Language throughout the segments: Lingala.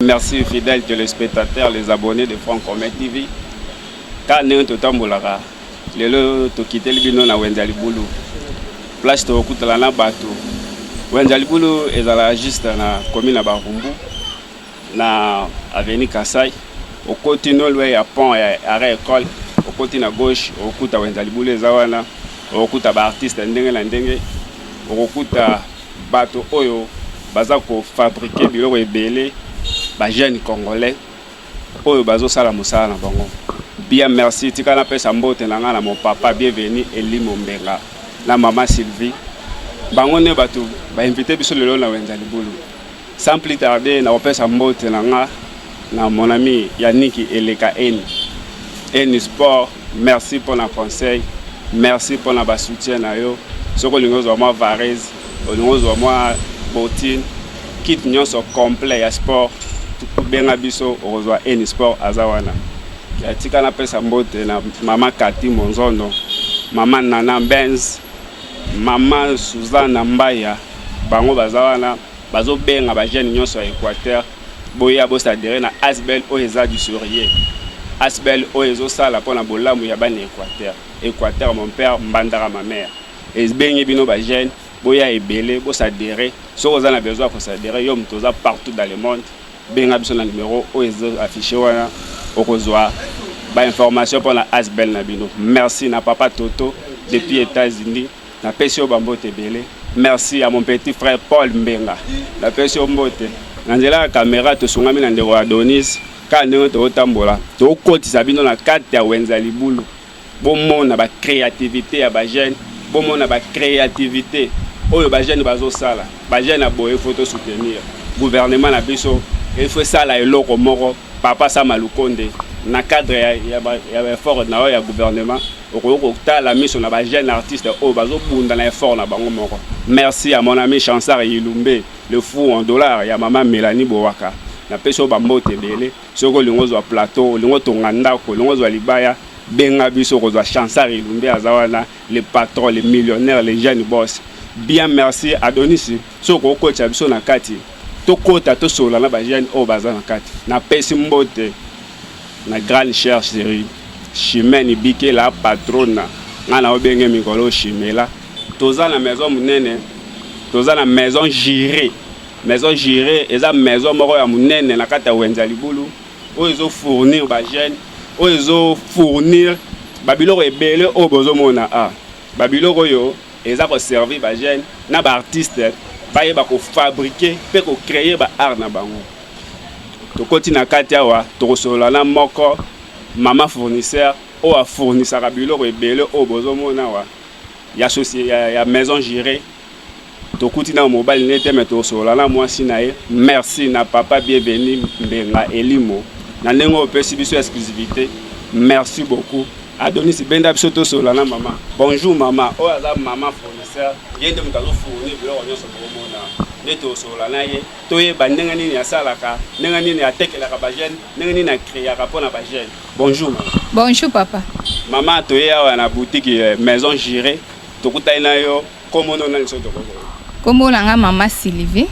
Merci fidèles téléspectateurs, les abonnés de Franc-Commun TV. Quand nous sommes lelo tokite libino na Wenzali Bulu. Place to okutala na bato. Wenzali Bulu ezala juste na commune Barumbu na avenue Kasai. Au côté nord ya pont ya arrêt école, au côté na gauche okuta Wenzali Bulu ezawana, okuta ba artiste ndenge na ndenge, okuta bato oyo baza ko fabriquer biloko ebele. Ba jeunes congolais oyo bazo sala musala na bango. Bien merci tikana pesa mbote na ngana mon papa bienvenue Elimo Mbenga na maman Sylvie. Bango ne bato ba invité biso lelo na Wenzali Bulu. Sans plus tarder na pesa mbote na nga na mon ami Yannick Eleka N Sport. Merci pour le conseil. Merci pour le soutien na yo. Soko lingozo moi Varese, lingozo moi Botine. Kit nyonso complet ya sport. Benga biso ozwa N Sport azawana. Katika na pesa mbote na mama Kati Monzondo, mama Nana Benz, mama Suzana Mbaya, bango bazawana bazo benga ba jeune nyonso ya Équateur. Boya bosa adhérer na Asbel Oeza du Sourier. Asbel Oezo sala pona bolamu ya bana Équateur. Équateur mon père, Mbandara ma mère. Et bengi bino ba jeune boya ebele bosa adhérer. So oza na besoin ko s'adhérer yo mtoza partout dans le monde. Benga biso na numéro Oezo affiché wana okozwa ba information pour la Asbel Nabino. Merci na papa Toto depuis États-Unis. Na pesio bambote belé. Merci à mon petit frère Paul Mbenga. Na pesio mbote. Nandela la caméra to sungami na ndeko Adonis. Ka ndeko to tambola. To kotisa bino na kati ya Wenzali Bulu. Bomona ba créativité ya ba jeune. Bomona ba créativité. Oyo ba jeune bazo sala. Ba jeune a boye photo soutenir. Gouvernement na biso il faut sala eloko moko. Papa Samalukonde na cadre ya effort na ya gouvernement okoko la mission na ba jeune artiste o bazo bunda na effort na bango moko. Merci à mon ami Chansar Yilumbe le fou en dollars ya maman Mélanie Bowaka na peso ba mbote belé soko lingozo wa plateau lingo tonganda ko lingozo wa libaya benga biso ko za Chansar Yilumbe azawana les patrons les millionnaires les jeunes boss. Bien merci Adonis soko ko cha biso na kati tokota to sola na ba jeune o baza na kati na pesi mbote na grande chère chérie Chimène Bike la patronne ngana obenge mikolo Chimela toza na maison munene toza na maison gérée eza maison moko ya munene na kati ya Wenzali Bulu o ezo fournir ba jeune o ezo fournir ba biloko ebele o bozo mona ba biloko yo eza ko servir ba jeune na ba artiste baye ba ko fabriquer pe ko créer ba art na bango to koti na kati awa to solola na moko mama fournisseur o a fournisseur ka biloko ebele o bozo mona wa ya société ya maison gérée to koti na mobile nete mais to solola na mwasi na ye merci na papa bienvenue Mbenga Elimo na nengo pesi biso exclusivité merci beaucoup Adonis benda biso to solola na mama bonjour mama o aza mama fournisseur yende mutazo fournir biloko nyonso bomona neto solola na ye to ye bandenga nini ya salaka nenga nini ya tekelaka ba jeune nenga nini na créer pona ba jeune. Bonjour mama. Bonjour papa. Mama to ye awa na boutique maison gérée to kutai na yo komono na nso to ko komo langa mama Sylvie.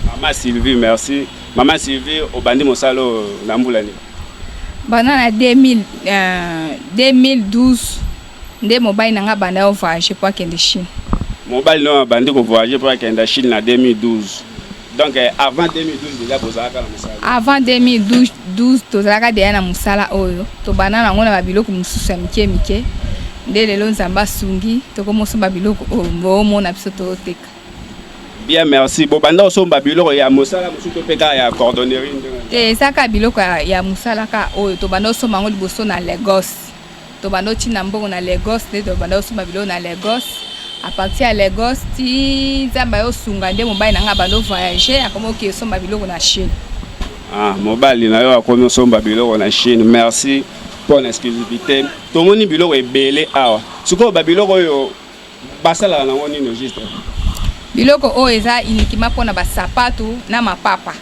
Mama Sylvie merci. Mama Sylvie obandi mosalo na mbulani bana na 2012 nde mobile nanga banda voyager pour kende Chine. Mobile no bandi ko voyager pour kende Chine na 2012. Donc avant 2012 déjà bozalaka na musala. Avant 2012 tozalaka déjà na musala oyo to bana na ngona babiloko mususu ya mike nde lelo nzamba sungi to komoso babiloko o mona biso to teka. Bien merci. Bo banda osomba biloko ya musala mususu to peka ya cordonnerie ndenge. Saka biloko ya musala ka oyo to banda osomba ngo liboso na Lagos. To banda tina mbongo na Lagos to banda osomba biloko na Lagos. À partir de Lagos, ti zamba yo sunga nde mobile na nga bando voyager akomo ki somba biloko na Chine. Mobile na yo akomo somba biloko na Chine. Merci pour l'exclusivité. To moni biloko ebele awa. Suko ba biloko yo basala na ngoni no juste. Biloko o eza uniquement pona ba sapato na mapapa.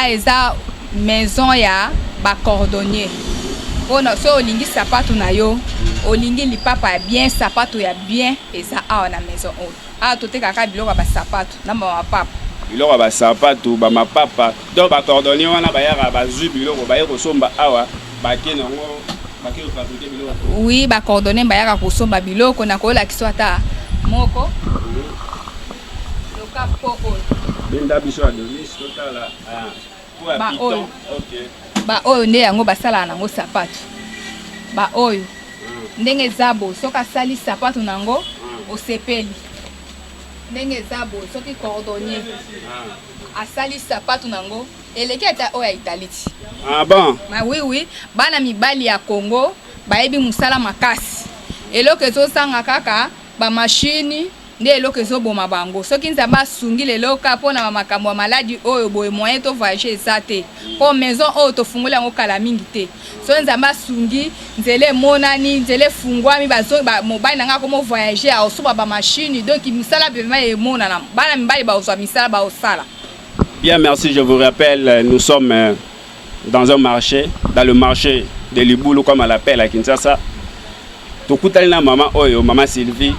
Eza maison ya ba cordonnier. Pona so olingi sapato na yo olingi lipapa bien sapato ya bien eza awa na maison o. To teka ka biloko ba sapato na mapapa. biloko ba sapato ba mapapa donc ba cordonnier wana ba yaka ba zu biloko ba yeko somba awa ba ke nango ba ke fabriquer biloko. Oui, ba cordonnier ba yaka ko somba biloko na ko la kiswata moko. Loka po o. Binda biso a denis total ah. Ba oyo. OK. Ba oyo nde yango basala nango sapato. Ba oyo. Ndenge zabo soka sali sapato nango osepeli. Ndenge zabo soki cordonnier. Asali sapato nango eleki ata oyo italiti. Ah bon. Ma oui, bana mibali ya Congo bayebi musala makasi. Eloko ezosanga kaka ba machine nde eloko ezoboma bango. Soki nzamba sungi lelo ka pona makambo ya maladi oyo boye moyen to voyager ezate. Po maison oyo to fungula yango kala mingi te. So nzamba sungi nzele monani nzele fungwami bazo ba mobile nanga ko mo voyager a osoba ba machine donc misala bema e monana bana mibali ba oswa misala ba osala. Bien, merci. Je vous rappelle, nous sommes dans un marché, dans le marché de Liboulou, comme on l'appelle à Kinshasa. Tokutali na maman Oyo, maman Sylvie.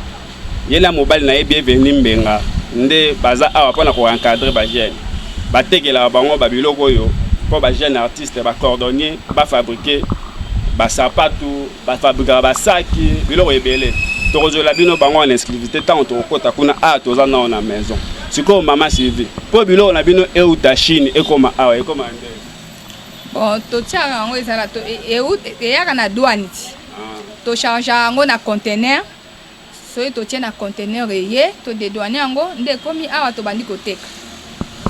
Yena mobile na bienvenue mbenga. Nde baza awa pona ko encadrer ba jeune. Ba tekela bango ba biloko oyo pour ba jeune artiste ba cordonnier, ba fabriquer ba sapato, ba fabriquer ba saki, biloko ebele. Tokozola bino bango en exclusivité tant tokota kuna a toza na na maison. Siko maman Sylvie. Po biloko na bino e uta Chine e koma awa e koma nde. Bon, to tiaka ngo ezala to e yaka na douane ti. To charge ngo na conteneur. So to tient na conteneur ye to dédouaner ngo nde komi awa to bandi koteka.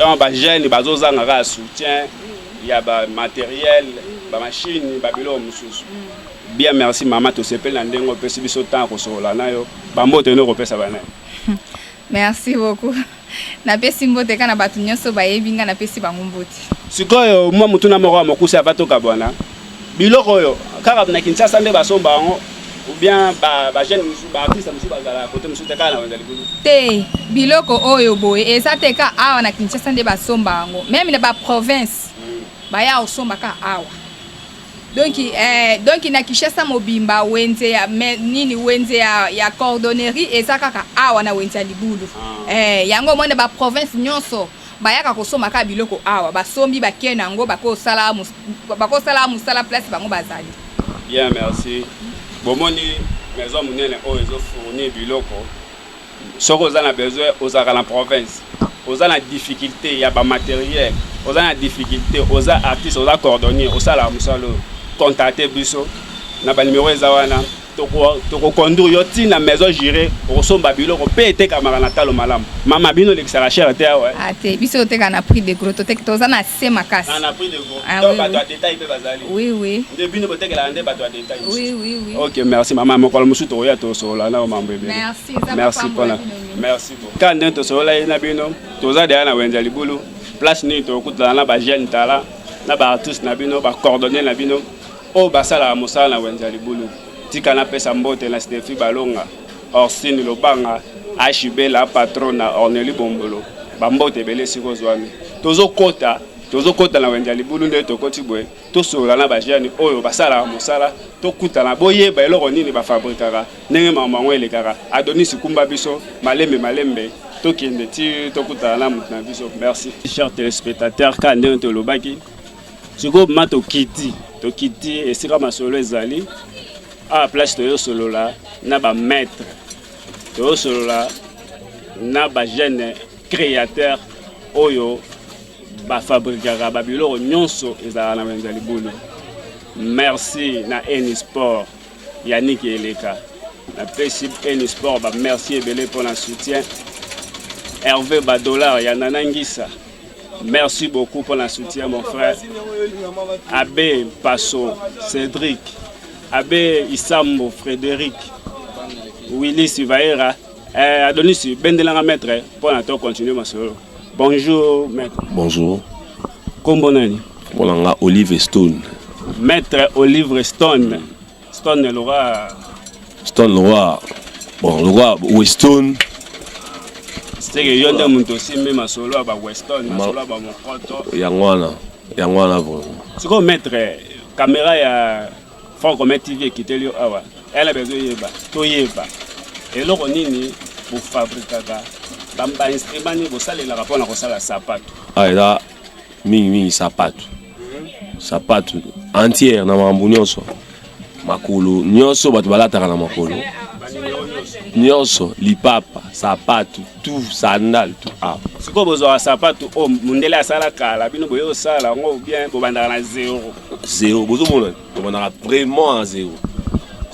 Donc ba jeune bazozanga ka soutien, il y a ba matériel, ba machine, ba biloko mususu. Bien merci maman to sepel na ndengo pesi biso temps ko sola na yo. Ba mbote no ko pesa bana. Merci beaucoup. Na pesi mbote kana batu nyonso bayebi nga na pesi bango mbote. Sikoyo mwa mutu na moko mokusi avatoka bwana. Biloko yo kaka na Kinshasa nde basomba ngo ou bien ba jeune musu ba artiste musu bazala côté musu teka na wendali bulu. Te biloko oyo boye eza teka awa na Kinshasa nde basomba ngo. Même na ba province baya osomba ka awa. Donc na Kinshasa mobimba wenze ya nini wenze ya cordonnerie eza kaka awa na wenze Libulu. Yango mwana ba province nyonso bayaka kosoma ka biloko awa basombi bakena ngo bakosala musala place bango bazali. Bien merci. Bomoni maison munene oyo ezo fournir biloko. Soko za na besoin ozaka na province. Oza na difficulté ya ba matériel. Oza na difficulté oza artiste oza cordonnier osala musalo. Contacter biso na ba numéro ezawana toko conduire yo ti na maison gérée osomba biloko pe te kamara na talo malamu mama bino l'exara cher te ouais ate biso te kana prix de gros te toza na se makasi na prix de gros donc ba to détail pe bazali oui de bino bote kala nde ba to détail oui OK merci mama mokolo musu to ya to sola na mambo ebe merci pona merci beaucoup quand nto sola na bino toza de na wenza Libulu place ni to kutla na ba jeune tala na ba artiste na bino ba coordonner na bino o basala mosala na wenza Libulu tika na pesa mbote na Stefi Balonga Orsine Lobanga HB la patrona Orneli Bombolo bambote bele siko zwami tozo kota na wenza Libulu nde tokoti bwe to sola na ba jeune oyo basala mosala to kuta na boyeba eloko nini ba fabrikaka ndenge mamango elekaka Adonis Kumba biso malembe to kende ti to kuta na mutna biso merci chers téléspectateurs quand nde to lobaki siko mato kiti esika masolo ezali a place to yo solola na ba maître to yo solola na ba jeune créateur oyo ba fabrikaka ba biloko nyonso ezala na wenza Libulu. Merci na Eni Sport Yannick Eleka na pesi Eni Sport ba merci ebele pour le soutien. Hervé Badolar ya Nanangisa. Merci beaucoup pour le soutien, mon frère. Abbé Passo, Cédric, Abbé Isambo, Frédéric, Willy Sivaera, Adonis Bendelanga maître, pour l'instant continuer ma solo. Bonjour, maître. Bonjour. Comment est-ce? Voilà, Olive Stone. Maître Olive Stone. Stone le roi. Stone le roi. Bon, le roi Weston. C'est que yonde muntu simbe masolo ba Weston masolo ba mokoto yangwana bon siko mettre caméra ya Francomet TV kiteli awa elle a besoin yeba to yeba eloko nini bu fabrikaka ba instrument ni bosala la rapport na kosala sapato. Ah là mingi sapato. Sapato entière na mambu nyonso. Makolo nyonso bato balataka na makolo. Nyonso lipapa, sapato, tout sandal tout. Ah. Siko bozo sapato o mundele asala kala bino boyo sala ngo bien bobandaka na zéro. Zéro, bozo mona. Bobandaka vraiment à zéro.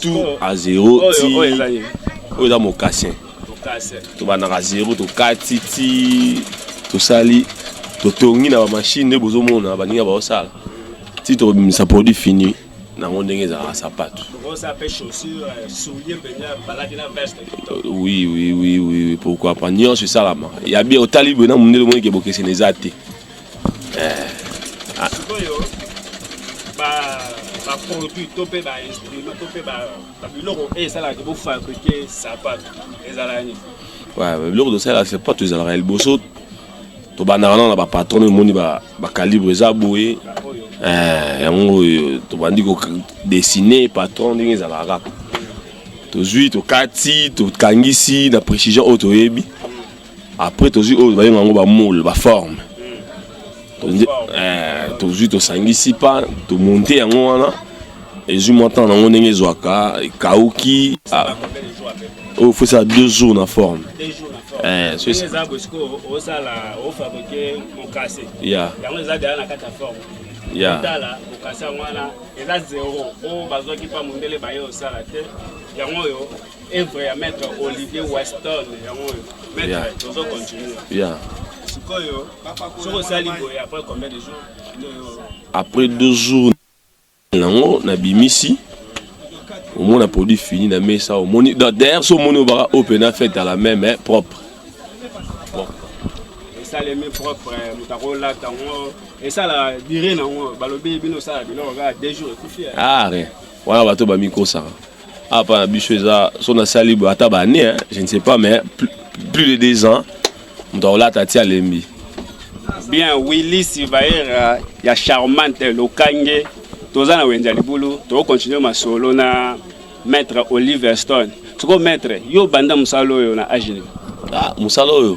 Tout à zéro. Oh là mon cassien. Tu vas dans zéro, tu katiti, tu sali, tu tongi na machine de bozo mona, ba ninga ba osala. Si tu ça produit fini, na ndenge za sapato. Ça fait chaussures, souliers, balade na veste. Oui, pourquoi pas nyon sur ça là. Il y a bien au talibé na monde le monde qui boke c'est les athées. Ba produit topé ba instrument topé ba biloko et ça là que vous fabriquer sapato ezalani. Ouais, biloko de ça là c'est pas tout ça là el bosso. To banana na ba patron le monde ba calibre za boye. Yango to bandi ko dessiner patron ndenge za la rap. To zui to kati to kangisi na précision auto yebi. Après to zui o ba yango ba moule ba forme. To zui to sangisi pa to monter yango wana et zui montant na ndenge zwaka kauki oh faut ça 2 jours na forme. 2 jours na forme. C'est ça parce que au sala au fabriquer mon cassé. Yeah. Yango za derrière na kata forme. Yeah. Tala au cassé wana et là zéro. O bazo ki pa mondele ba yo sala te. Yango yo œuvre ya maître Olivier Weston yango yo. Maître tozo continuer. Yeah. Sikoyo soko sali boye après combien de jours? Après 2 jours nango na bimisi. Au moins la produit fini na mesa au moni d'ailleurs so moni bara open a fait à la même propre. Bon. Et ça les mêmes propres mutarola tango et ça la durée nango balobi bino ça bino ga 2 jours et tout fait. Ah rien. Voilà bato ba miko ça. Ah pas bicho ça son na sali bo ata ba né je ne sais pas mais plus de 2 ans mutarola tati alembi. Bien Willy Sivaera ya charmante lokange toza na wenza libulu to continuer ma solo na maître Oliver Stone. Soko maître yo banda musalo yo na agile. Ah musalo yo.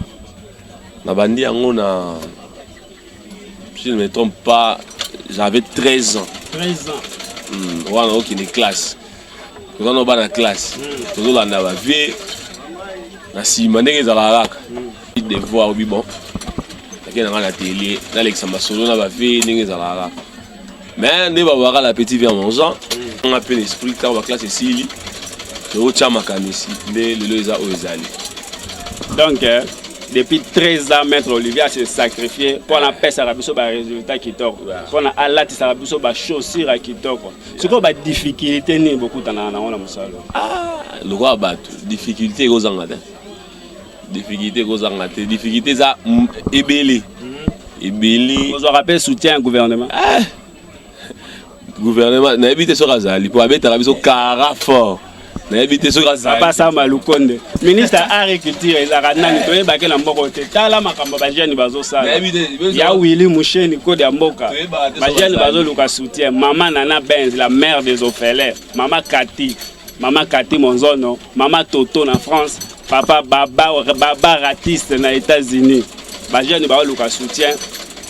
Na bandi yango na si je ne me trompe pas j'avais 13 ans. 13 ans. Wana oki ni classe. Toza ba na classe. Tozo landa ba vie na sima ndenge za la raka. Devoir bi bon. Takena na télé, na l'examba solo na ba vie ndenge za la raka. Mais ne va la petite vers 11 ans, on a peine l'esprit quand la classe ici, c'est au Tchamakanisi, mais le Loïsa Oezali. Donc, depuis 13 ans, Maître Olivier s'est sacrifié pour la paix, ça a besoin d'un résultat qui tord. Pour la alerte, ça a besoin de chaussures qui tord. C'est quoi la difficulté, ni beaucoup dans la musalo? Ah, le roi battu, difficulté aux Anglaterres. Difficulté aux Anglaterres, difficulté ça, ébélé. Ébélé. Vous rappelez soutien au gouvernement? Gouvernement na éviter sur Azali pour habiter la biso cara fort na éviter sur Azali pas ça Malukonde ministre agriculture ezaka nani to yebake na mboko te tala makambo ba jeune bazo sala ya Willy Musheni code ya mboka ba jeune bazo luka soutien maman Nana Benz la mère des orphelins maman Kati Monzono maman Toto na France papa Baba Ratiste na États-Unis ba jeune bazo luka soutien.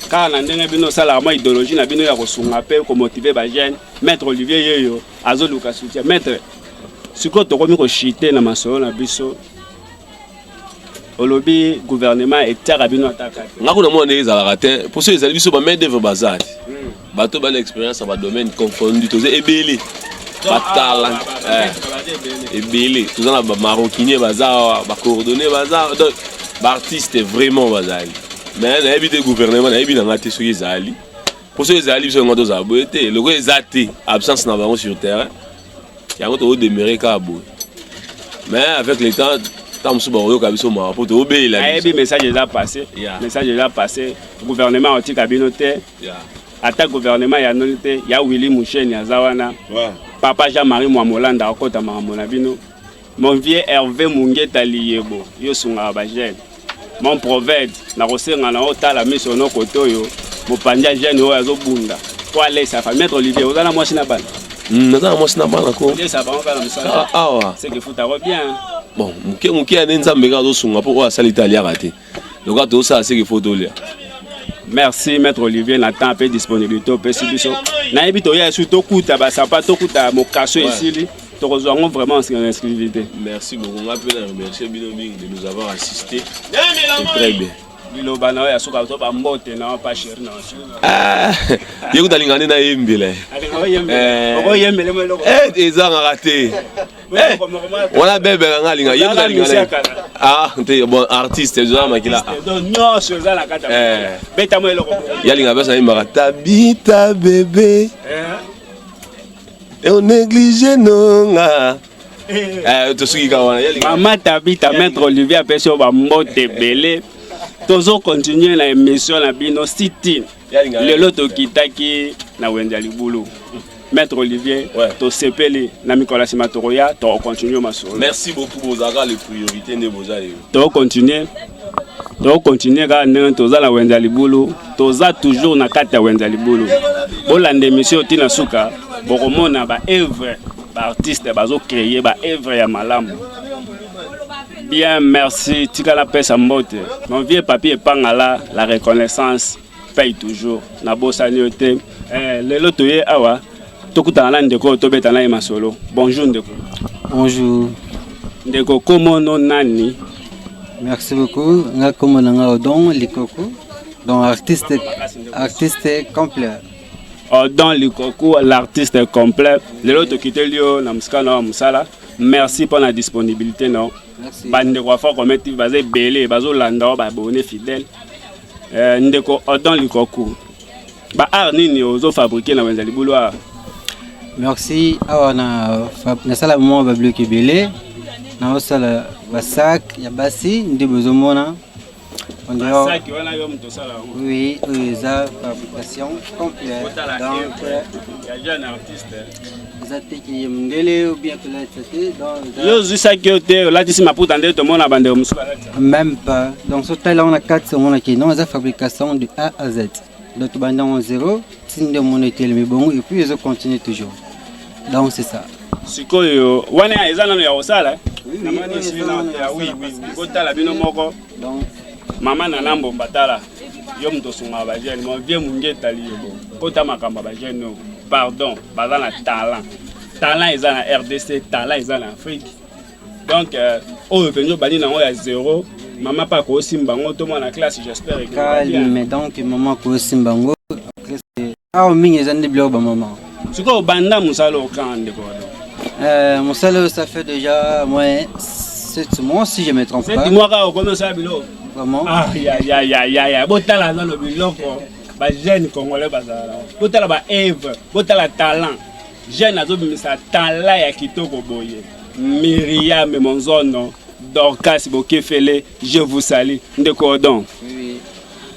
Car na ndenge bino sala ma idéologie na bino ya kosunga pe ko motiver ba jeune maître Olivier yeyo azo luka soutien maître siko to komi ko chiter na masolo na biso olobi gouvernement etaka bino ataka ngako na mona ezala ratin pour ceux ezali biso ba main d'œuvre bazali bato ba l'expérience ba domaine confondu to ebele batala ebele to za na ba maroquinier baza ba coordonner baza donc ba artiste vraiment bazali. Mais na évité gouvernement na évité ngate soki ezali pour ceux ezali biso ngoto za boete loko ezate absence na bango sur terrain yango to demeurer ka boye mais avec le temps tam so ba yoka biso ma pour to obéila ayebi message déjà passé gouvernement otika bino te ata gouvernement ya nolite ya Willy Musheni azawana papa Jean-Marie Mwamolanda akota makambo na bino mon vieux Hervé Mungeta Liyebo yo sunga ba jeune mon prophète na kosenga na otala miso no kotoyo mopanja jeune oyo azobunda ko aller sa famille maître Olivier ozana mwasi na bana naza mwasi na bana ko ça va on va na musala ah c'est que faut ta bien bon muke ane nzambe ka zosunga po wa sala italia raté donc ato ça c'est que photo là. Merci maître Olivier Nathan peu disponibilité au PCBiso na ebito ya surtout kuta ba sapa to kuta mokaso ici to rejoindre vraiment en exclusivité. Merci beaucoup, on appelle à remercier Bino Bing de nous avoir assisté. C'est très bien. Biloba na ya suka to ba mbote na pa chéri na ah yeko dalingane na yembele yembele mo loko eza raté on a bébé ngalinga yeko dalingane ah bon artiste eza makila donc nyos eza la kata beta mo loko yalinga basa yimba tabita bébé et on néglige nonga Maman Tabita maître Olivier apesi ba mbote belé tozo continuer la émission na bino sitine lelo tokitaki na Wendia Libulu maître Olivier to sepeli na mikola sima toroya to continuer masolo. Merci beaucoup bozaka les priorités ne bozali to continuer ka ndenge toza na Wendia Libulu toza toujours na kati ya Wendia Libulu bolanda émission tina suka bokomona ba œuvre ba artiste bazo créer ba œuvre ya malamu. Bien, merci. Tikala pesa mbote. Mon vieux papier pangala, la reconnaissance paye toujours. Nabo saniote. Lelo toye awa. Tokutana ndeko tobetana e masolo. Bonjour ndeko. Bonjour. Ndeko komo no nani? Merci beaucoup. Nga komo nanga Odon Likoko. Donc artiste complet. Odon Likoko, l'artiste complet. Lelo tokite lio na mskana musala. Merci pour la disponibilité non. Bande quoi fort comme tu vas belé bazo landa ba bonne fidèle ndeko Odon Likoko ba art nini ozo fabriquer na Wendia Libulu. Merci awana na sala mo ba bloqué belé na sala ba sac ya basi ndi bozomona on dirait sac wana yo mto sala oui ça fabrication complète donc ya jeune artiste zateki mndele ou bien que là c'était donc yo jusaki te la disi maputa ndé to mona bande musula même pas donc ce talent on a 4 on a qui non la fabrication de A à Z donc bande en 0 tinde monété mais bon et puis ils continuent toujours donc c'est ça sikoyo wana eza nano ya osala na mani sina ya oui kotala bino moko donc mama na nambo mbatala yo mto sunga ba jeune mo vie mungeta liyo kota makamba ba jeune pardon baza na talent eza na RDC talent eza na Afrique donc oyo penjo bali na ya 0 mama pa ko simbango to mona classe j'espère que mais donc maman ko simbango ah mingi eza ndiblo ba maman siko banda musalo okande ko mon salaire ça fait déjà moins 7 mois si je me trompe pas 7 mois ka comment ça bilo vraiment ah ya botala na lo biloko ba jeune congolais bazala botala ba Eve botala talent jeune azobimisa talent ya kitoko boye Myriam Monzono Dorcas Bokefele je vous salue ndeko Odon. Oui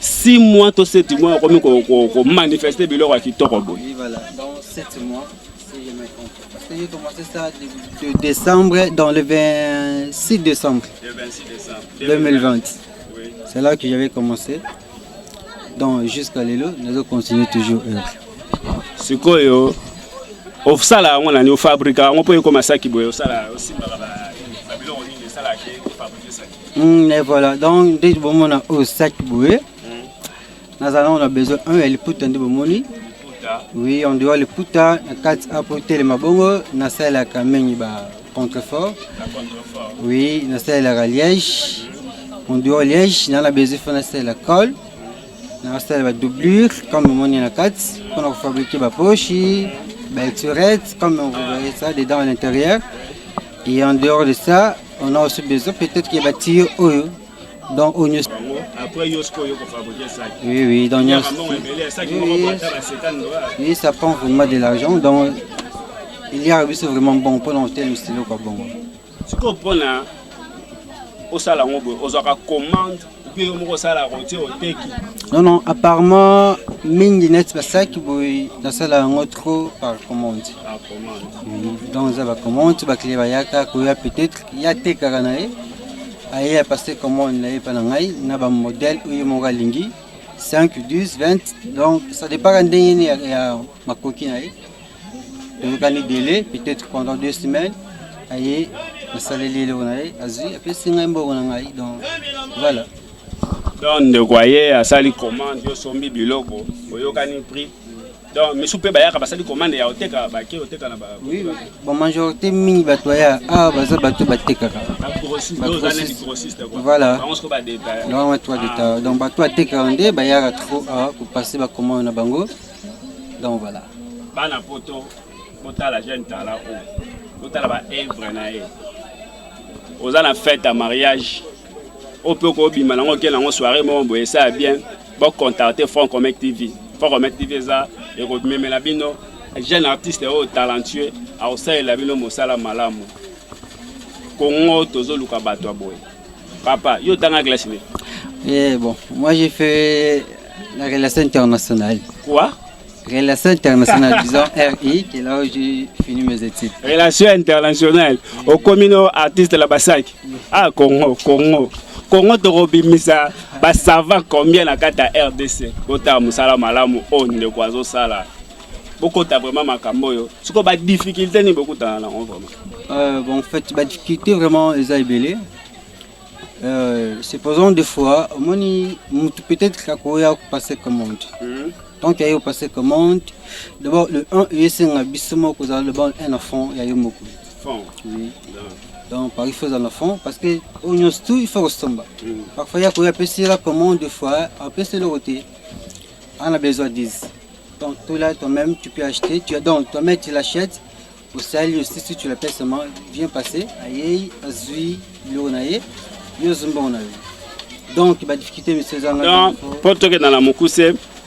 6 mois to 7 mois comme ko manifester biloko ya kitoko boye. Oui voilà dans 7 mois si je me trompe parce que j'ai commencé ça de décembre dans le 26 décembre 2020. Oui. C'est là que j'avais commencé. Donc jusqu'à l'élo, nous continuons toujours. Sikoyo ofsala ngona ni fabrica on peut commencer qui boyo sala aussi ba biloko ni sala qui fabriquer ça. Et voilà. Donc dès que on a au sac boye, nous allons on a besoin le puta de bomoni. Oui, on doit le puta 4 apporter le mabongo, na sala kameni ba contrefort. Oui, na sala liège. On doit liège, on a besoin de faire la colle. On a la doublure, comme on a 4, on a fabriqué la poche, la turette, comme on voit ça dedans à l'intérieur. Et en dehors de ça, on a aussi besoin peut-être qu'il y a bâti oyo. Donc on après yosko yo ko fabriquer ça. Oui, donc oui, ça prend vraiment de l'argent. Donc il y a c'est vraiment bon pour l'hôtel le stylo quoi bon. Ce qu'on prend là au salon on a commande puis on sala rôtir au teki. Non, apparemment mingi net pas ça qui boy dans ça là trop par commande. Par commande. Oui, donc ça va commande, va clier yaka quoi peut-être il y a te karanae. Aïe passer commande là pas ngai na ba modèle ou mon galingi 5 10 20 donc ça dépend de ya ma coquine. Donc on a délai peut-être pendant 2 semaines aye nasaleli eloko na ye azwi apesi ngai mbongo na ngai donc voilà. Donc ndeko aye asali commande yo sombi biloko oyokani prix. Donc mais soupe bayaka basali commande ya oteka baki oteka na ba. Oui, bon majorité mingi bato ya baza bato batekaka. Grossiste quoi. Voilà. On se ba détail. Non, toi détail. Donc bato atekaka nde bayaka trop pour passer ba commande na bango. Donc voilà. Bana poto la jeune tala o. Otala ba œuvre na ye. Oza na fête à mariage. On peut ko bima na ngoke na ngo soirée mo boye ça bien. Bon contacter Front Connect TV. Front Connect TV ça et ko memela bino jeune artiste o talentueux a osala la bino mosala malamu. Kongo tozo luka bato boye. Papa, yo tanga classe ni. Eh bon, moi j'ai fait la relation internationale. Quoi? Relation internationale, disons RI, qui est là où j'ai fini mes études. Relation internationale. Au communaux artiste de la Basak. Ah, Congo. Congo Torobimisa, ça va combien la carte à RDC? Kota Musala Malamu, on ne quoi sala. Beaucoup t'as vraiment ma camoyo. Ce qu'on a difficulté, ni beaucoup t'as vraiment. Bon, en fait, la difficulté vraiment, les aïbélés. Supposons des fois, peut-être qu'à quoi passer commande. Donc, il y a passé commande. D'abord, le 1, c'est un abissement que vous avez un enfant, il y a eu beaucoup. Oui. Donc, il faut un enfant parce que il faut restomber. Parfois, il y a passer la commande deux fois, après c'est le côté. On a besoin de 10. Donc, tout là, toi-même, tu peux acheter. Donc, toi-même, tu l'achètes. Au sel aussi, si tu la payes seulement, viens passer. Aïe, azui, l'onaye, yozumbonaye. Donc, il va difficulté, monsieur Zanga. Donc, pour toi, dans la Mokuse,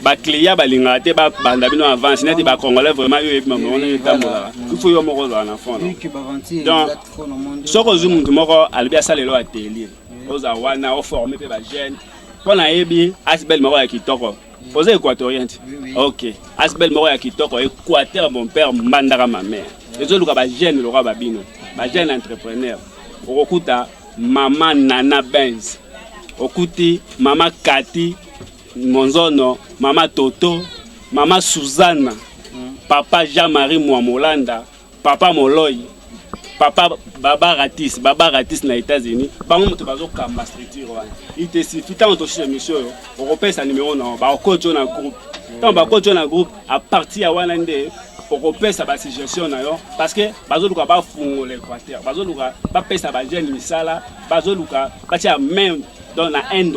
les clients, les gens qui avance, les Congolais, vraiment, il faut y avoir un enfant. Donc, ce que je vous dis, c'est que les ateliers, les awana, les formés, les jeunes, pour les Asbel Moro qui toko. Vous êtes équatorien? Ok. Asbel Moro qui toko, Équateur, mon père, Mandara, ma mère. Les autres, les jeunes, les jeunes entrepreneurs. Okuta, maman Nana Benz. Okuti, maman Kati, Monzono, maman Toto, maman Suzanne, papa Jean-Marie Mouamolanda, papa Moloy, papa Baba Ratis na États-Unis. Par contre, tu vas au structure. Il te suffit tant de choses, monsieur. On repère sa numéro, on va coacher un groupe. Quand on va coacher un groupe, à partir de Wanande, on repère sa suggestion. Parce que, Bazoluka va fondre l'Équateur. Bazoluka va payer sa bagène, Misala, Bazoluka va tirer même. Donc, $1,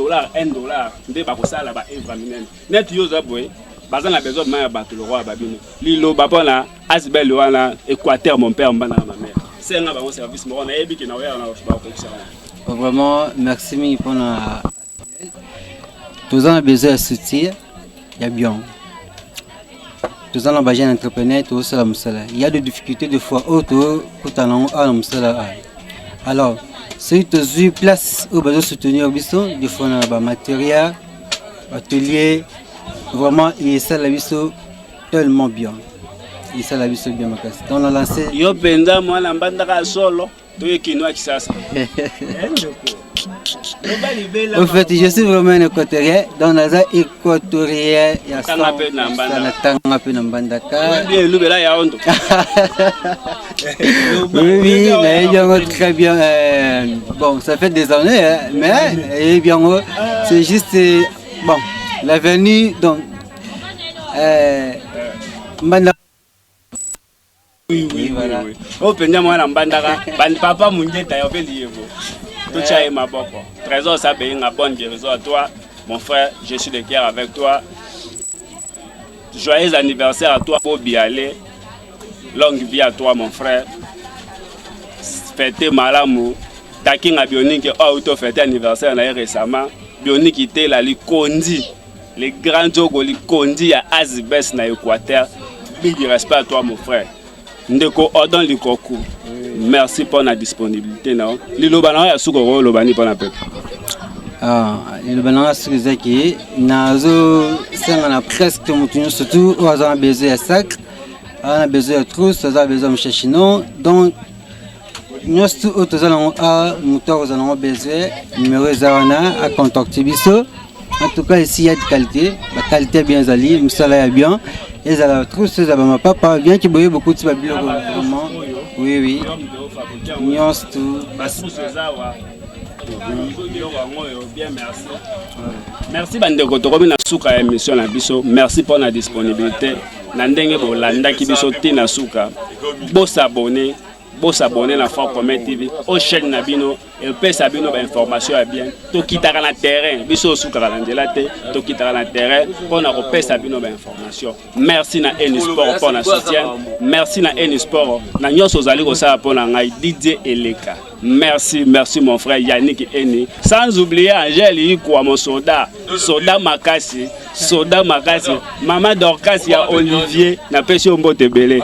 ndé bakosa la ba evra minen. Net yo zabwe, bazan la besoin de battre le roi babino. Lilo bapona Asbel wana Équateur mon père mbana ma mère. C'est un bon service mo na ebi ki na wa na ba ko. Vraiment merci mi pour na tous en besoin de soutien, il y a bien. Tous en besoin d'entrepreneur, tout ça la musala. Il y a des difficultés de fois auto pour talent à la musala. Alors c'est une place où besoin soutenir des fois on a matériel, atelier, vraiment et ça la biso tellement bien. Et ça la biso bien ma classe. Donc on a lancé. Yo penda moi na mbandaka solo, to yekinwa kisasa. En fait, je suis vraiment un équatorien. Dans la zone équatorienne, il y a ça. Oui, très bien. Bon, ça fait des années, mais bien, c'est juste bon, l'avenir. Donc, oui, voilà. Oh, penda moi na mbandaka, papa mungeta yo beliyevo. Trésor, ça paye une bonne guérison à toi, mon frère. Je suis de cœur avec toi. Joyeux anniversaire à toi, Bobi Ale. Longue vie à toi, mon frère. Fêtez Malamu. Taking à Bionique, auto fêté anniversaire récemment. Bionique était là, li Kondi. Les grands Jogo, li Kondi à Azibes na Équateur. Big respect à toi, mon frère. Ndeko Odon Likoku. Merci pour la disponibilité. Non? Lilobana ya sukoro lobani pour la peuple. Lilobana sukizaki nazo sanga presque mutunyo surtout on a besoin de sac, on a besoin de trousse, on a besoin de chachino. Donc nous tous autres allons à moteur nous allons besoin numéro zawana à contacter biso. En tout cas ici il y a de qualité, la qualité bien zali, musala bien. Et ça la trousse ça ma papa bien qui boye beaucoup de babilo vraiment. Oui oui. Nyons tout. Bien, merci. Merci bandeko tokomi na suka ya émission na biso. Merci pour la disponibilité. Na ndenge bolanda ki biso te na suka. Bo s'abonner na Franc Commet TV au chaîne na bino et peut sabino ba information ya bien. To kitaka na terrain, biso suka la ndela te, to kitaka na terrain pour na ko sabino ba information. Merci na Eni Sport pour na soutien. Merci na Eni Sport. Na nyoso zali ko sa pour na ngai DJ Eleka. Merci mon frère Yannick Eni. Sans oublier Angèle Ikwa mon soda Makasi, Maman Dorcas ya Olivier na pesi ombote belé.